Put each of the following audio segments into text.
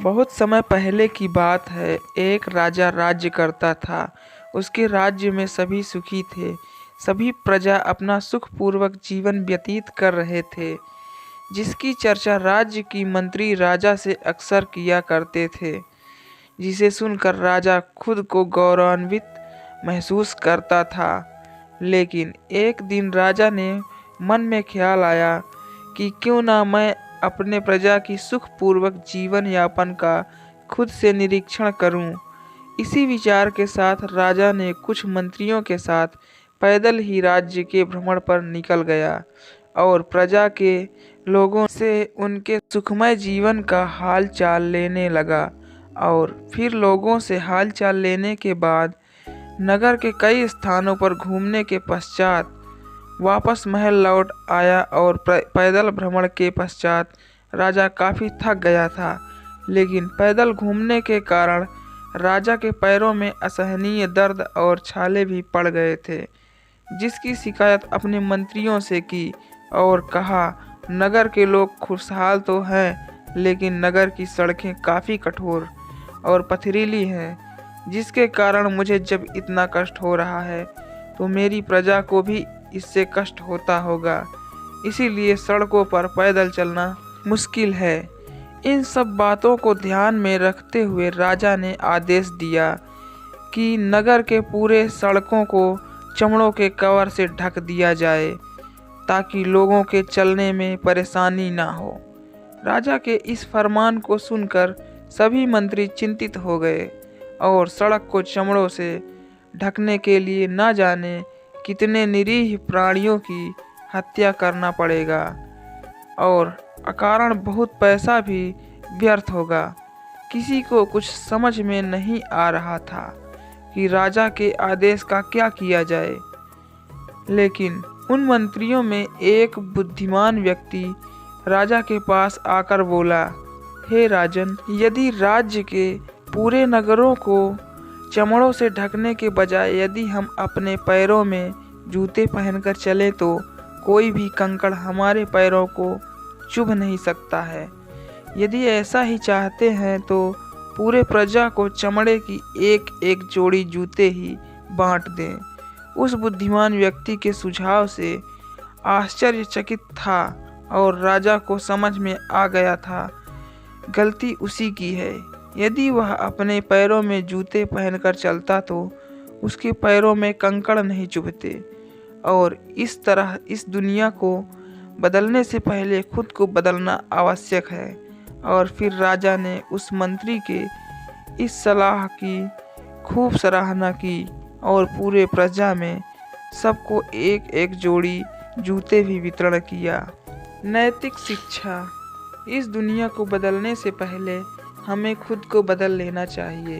बहुत समय पहले की बात है। एक राजा राज्य करता था। उसके राज्य में सभी सुखी थे। सभी प्रजा अपना सुखपूर्वक जीवन व्यतीत कर रहे थे, जिसकी चर्चा राज्य की मंत्री राजा से अक्सर किया करते थे, जिसे सुनकर राजा खुद को गौरवान्वित महसूस करता था। लेकिन एक दिन राजा ने मन में ख्याल आया कि क्यों ना मैं अपने प्रजा की सुखपूर्वक जीवन यापन का खुद से निरीक्षण करूं। इसी विचार के साथ राजा ने कुछ मंत्रियों के साथ पैदल ही राज्य के भ्रमण पर निकल गया और प्रजा के लोगों से उनके सुखमय जीवन का हाल चाल लेने लगा। और फिर लोगों से हाल चाल लेने के बाद नगर के कई स्थानों पर घूमने के पश्चात वापस महल लौट आया। और पैदल भ्रमण के पश्चात राजा काफी थक गया था, लेकिन पैदल घूमने के कारण राजा के पैरों में असहनीय दर्द और छाले भी पड़ गए थे, जिसकी शिकायत अपने मंत्रियों से की और कहा, नगर के लोग खुशहाल तो हैं, लेकिन नगर की सड़कें काफ़ी कठोर और पथरीली हैं, जिसके कारण मुझे जब इतना कष्ट हो रहा है तो मेरी प्रजा को भी इससे कष्ट होता होगा। इसीलिए सड़कों पर पैदल चलना मुश्किल है। इन सब बातों को ध्यान में रखते हुए राजा ने आदेश दिया कि नगर के पूरे सड़कों को चमड़ों के कवर से ढक दिया जाए, ताकि लोगों के चलने में परेशानी ना हो। राजा के इस फरमान को सुनकर सभी मंत्री चिंतित हो गए और सड़क को चमड़ों से ढकने के लिए न जाने कितने निरीह प्राणियों की हत्या करना पड़ेगा और अकारण बहुत पैसा भी व्यर्थ होगा। किसी को कुछ समझ में नहीं आ रहा था कि राजा के आदेश का क्या किया जाए। लेकिन उन मंत्रियों में एक बुद्धिमान व्यक्ति राजा के पास आकर बोला, हे राजन, यदि राज्य के पूरे नगरों को चमड़ों से ढकने के बजाय यदि हम अपने पैरों में जूते पहनकर चलें तो कोई भी कंकड़ हमारे पैरों को चुभ नहीं सकता है। यदि ऐसा ही चाहते हैं तो पूरे प्रजा को चमड़े की एक एक जोड़ी जूते ही बांट दें। उस बुद्धिमान व्यक्ति के सुझाव से आश्चर्यचकित था और राजा को समझ में आ गया था गलती उसी की है। यदि वह अपने पैरों में जूते पहनकर चलता तो उसके पैरों में कंकड़ नहीं चुभते। और इस तरह इस दुनिया को बदलने से पहले खुद को बदलना आवश्यक है। और फिर राजा ने उस मंत्री के इस सलाह की खूब सराहना की और पूरे प्रजा में सबको एक एक जोड़ी जूते भी वितरण किया। नैतिक शिक्षा। इस दुनिया को बदलने से पहले हमें खुद को बदल लेना चाहिए।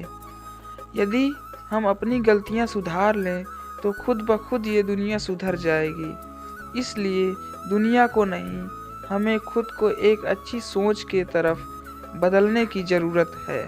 यदि हम अपनी गलतियां सुधार लें तो खुद ब खुद ये दुनिया सुधर जाएगी। इसलिए दुनिया को नहीं, हमें खुद को एक अच्छी सोच के तरफ बदलने की ज़रूरत है।